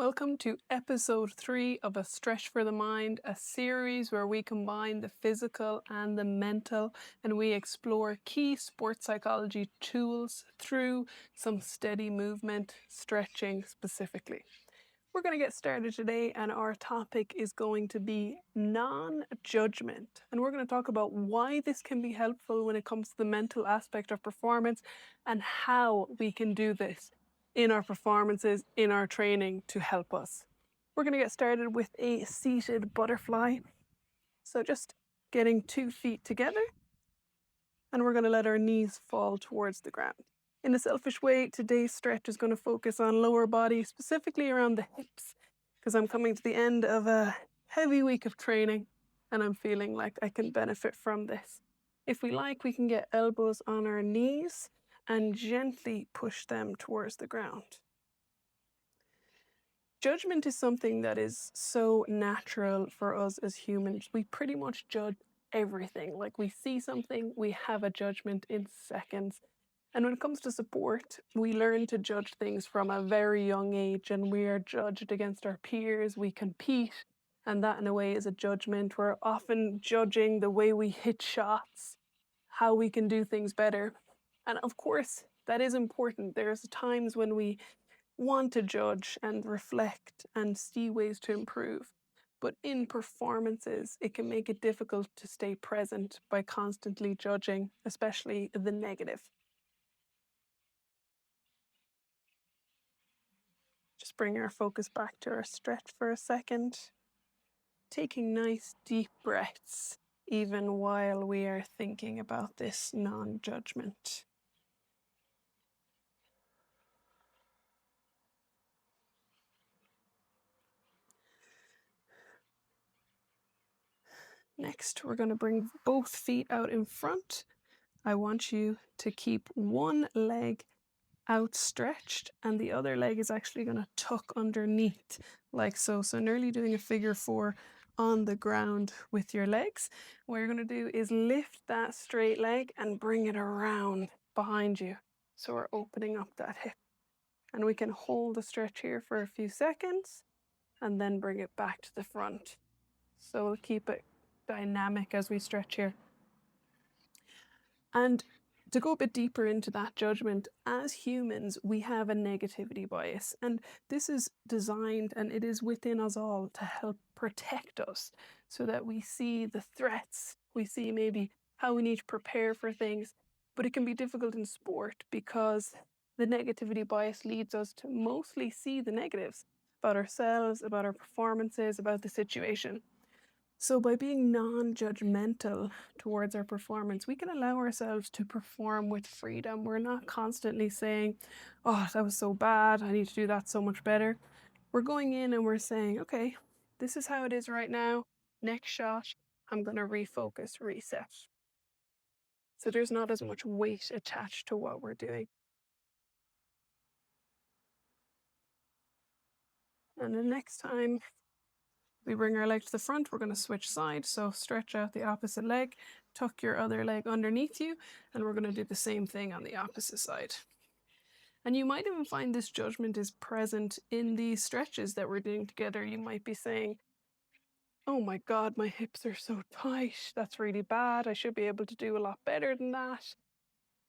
Welcome to episode 3 of A Stretch for the Mind, a series where we combine the physical and the mental and we explore key sports psychology tools through some steady movement, stretching specifically. We're going to get started today, and our topic is going to be non-judgment. And we're going to talk about why this can be helpful when it comes to the mental aspect of performance and how we can do this in our performances, in our training to help us. We're going to get started with a seated butterfly. So just getting 2 feet together, and we're going to let our knees fall towards the ground. In a selfish way, today's stretch is going to focus on lower body, specifically around the hips, because I'm coming to the end of a heavy week of training and I'm feeling like I can benefit from this. If we like, we can get elbows on our knees and gently push them towards the ground. Judgment is something that is so natural for us as humans. We pretty much judge everything. Like, we see something, we have a judgment in seconds. And when it comes to support, we learn to judge things from a very young age, and we are judged against our peers. We compete, and that in a way is a judgment. We're often judging the way we hit shots, how we can do things better. And of course, that is important. There's times when we want to judge and reflect and see ways to improve. But in performances, it can make it difficult to stay present by constantly judging, especially the negative. Just bring our focus back to our stretch for a second. Taking nice deep breaths, even while we are thinking about this non-judgment. Next, we're going to bring both feet out in front. I want you to keep one leg outstretched and the other leg is actually going to tuck underneath, like so. So nearly doing a figure 4 on the ground with your legs. What you're going to do is lift that straight leg and bring it around behind you. So we're opening up that hip. And we can hold the stretch here for a few seconds and then bring it back to the front. So we'll keep it dynamic as we stretch here. And to go a bit deeper into that judgment, as humans, we have a negativity bias. And this is designed and it is within us all to help protect us so that we see the threats, we see maybe how we need to prepare for things. But it can be difficult in sport because the negativity bias leads us to mostly see the negatives about ourselves, about our performances, about the situation. So by being non-judgmental towards our performance, we can allow ourselves to perform with freedom. We're not constantly saying, oh, that was so bad, I need to do that so much better. We're going in and we're saying, okay, this is how it is right now. Next shot, I'm going to refocus, reset. So there's not as much weight attached to what we're doing. And the next time we bring our leg to the front, we're going to switch sides. So stretch out the opposite leg, tuck your other leg underneath you, and we're going to do the same thing on the opposite side. And you might even find this judgment is present in these stretches that we're doing together. You might be saying, oh my God, my hips are so tight. That's really bad. I should be able to do a lot better than that.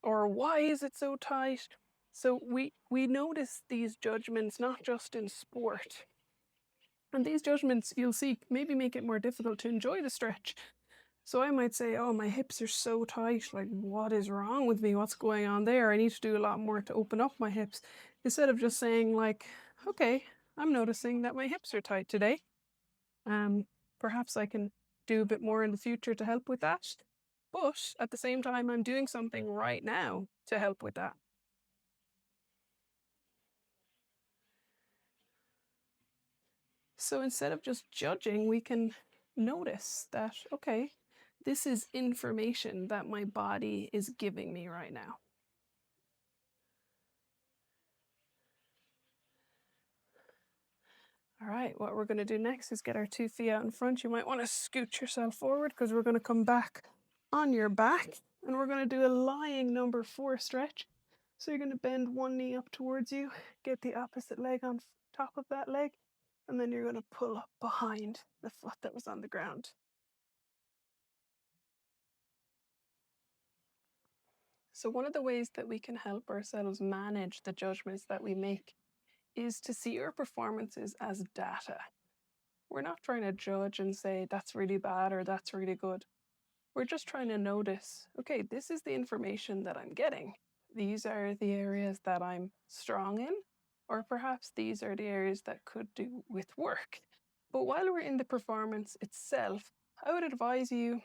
Or why is it so tight? So we notice these judgments not just in sport. And these judgments, you'll see, maybe make it more difficult to enjoy the stretch. So I might say, oh, my hips are so tight. Like, what is wrong with me? What's going on there? I need to do a lot more to open up my hips. Instead of just saying like, okay, I'm noticing that my hips are tight today. Perhaps I can do a bit more in the future to help with that. But at the same time, I'm doing something right now to help with that. So instead of just judging, we can notice that, okay, this is information that my body is giving me right now. All right, what we're going to do next is get our 2 feet out in front. You might want to scoot yourself forward because we're going to come back on your back and we're going to do a lying number 4 stretch. So you're going to bend one knee up towards you, get the opposite leg on top of that leg, and then you're going to pull up behind the foot that was on the ground. So one of the ways that we can help ourselves manage the judgments that we make is to see our performances as data. We're not trying to judge and say that's really bad or that's really good. We're just trying to notice, okay, this is the information that I'm getting. These are the areas that I'm strong in, or perhaps these are the areas that could do with work. But while we're in the performance itself, I would advise you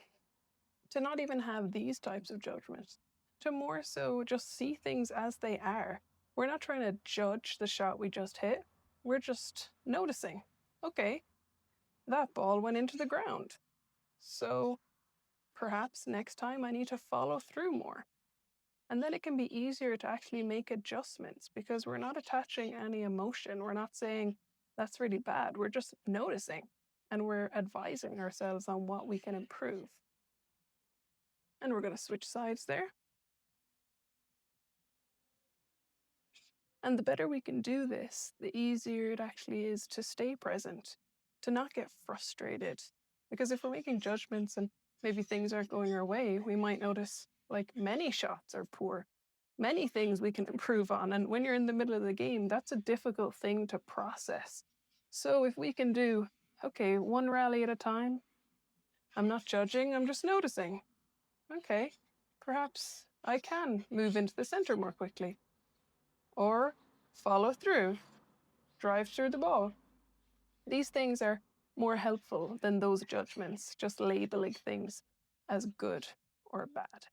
to not even have these types of judgments, to more so just see things as they are. We're not trying to judge the shot we just hit. We're just noticing, okay, that ball went into the ground. So perhaps next time I need to follow through more. And then it can be easier to actually make adjustments because we're not attaching any emotion. We're not saying that's really bad. We're just noticing and we're advising ourselves on what we can improve. And we're going to switch sides there. And the better we can do this, the easier it actually is to stay present, to not get frustrated. Because if we're making judgments and maybe things aren't going our way, we might notice like many shots are poor, many things we can improve on. And when you're in the middle of the game, that's a difficult thing to process. So if we can do, okay, one rally at a time, I'm not judging, I'm just noticing. Okay, perhaps I can move into the center more quickly. Or follow through, drive through the ball. These things are more helpful than those judgments, just labeling things as good or bad.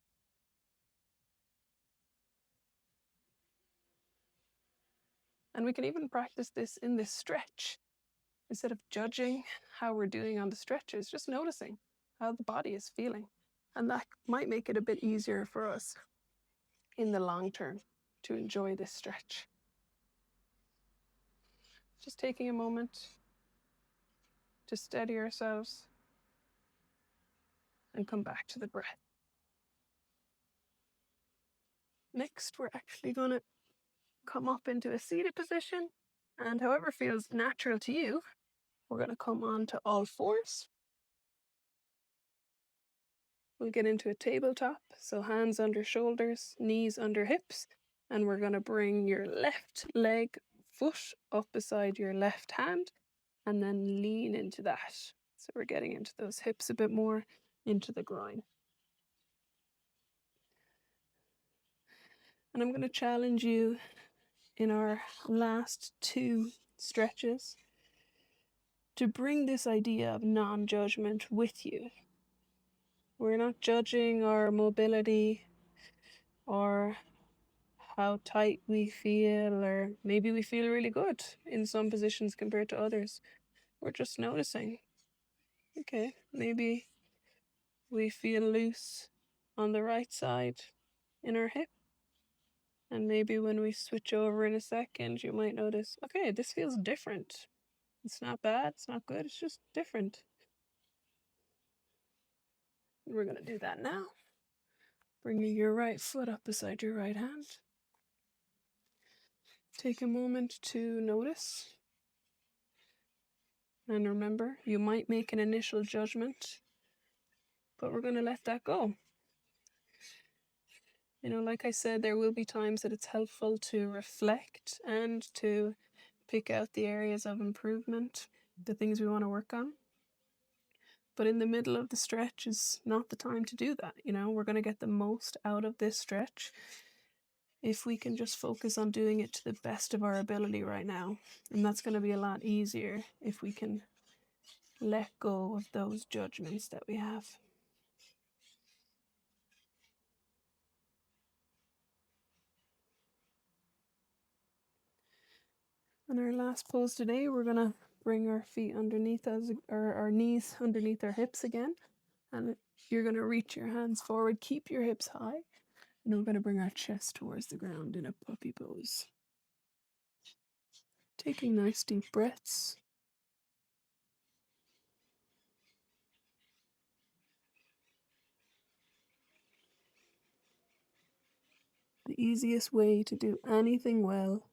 And we can even practice this in this stretch. Instead of judging how we're doing on the stretches, just noticing how the body is feeling. And that might make it a bit easier for us in the long term to enjoy this stretch. Just taking a moment to steady ourselves and come back to the breath. Next, we're actually going to come up into a seated position, and however feels natural to you, we're going to come on to all fours. We'll get into a tabletop, so hands under shoulders, knees under hips, and we're going to bring your left leg, foot up beside your left hand, and then lean into that. So we're getting into those hips a bit more, into the groin. And I'm going to challenge you in our last two stretches to bring this idea of non-judgment with you. We're not judging our mobility or how tight we feel, or maybe we feel really good in some positions compared to others. We're just noticing, okay, maybe we feel loose on the right side in our hip. And maybe when we switch over in a second, you might notice, okay, this feels different. It's not bad, it's not good, it's just different. We're going to do that now. Bringing your right foot up beside your right hand. Take a moment to notice. And remember, you might make an initial judgment, but we're going to let that go. You know, like I said, there will be times that it's helpful to reflect and to pick out the areas of improvement, the things we want to work on. But in the middle of the stretch is not the time to do that. You know, we're going to get the most out of this stretch if we can just focus on doing it to the best of our ability right now. And that's going to be a lot easier if we can let go of those judgments that we have. In our last pose today, we're going to bring our feet underneath us, or our knees underneath our hips again. And you're going to reach your hands forward, keep your hips high. And we're going to bring our chest towards the ground in a puppy pose. Taking nice deep breaths. The easiest way to do anything well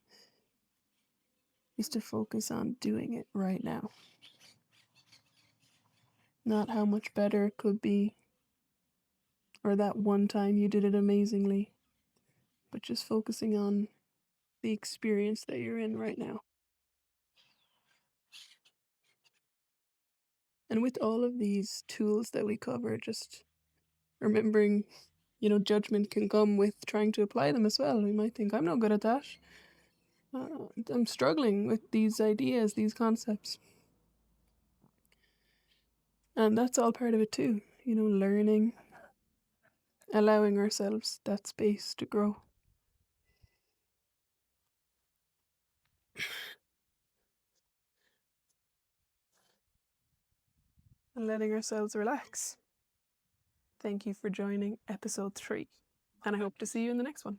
is to focus on doing it right now. Not how much better it could be, or that one time you did it amazingly, but just focusing on the experience that you're in right now. And with all of these tools that we cover, just remembering, judgment can come with trying to apply them as well. We might think, I'm not good at that. I'm struggling with these ideas, these concepts. And that's all part of it too, learning, allowing ourselves that space to grow. And letting ourselves relax. Thank you for joining episode 3, and I hope to see you in the next one.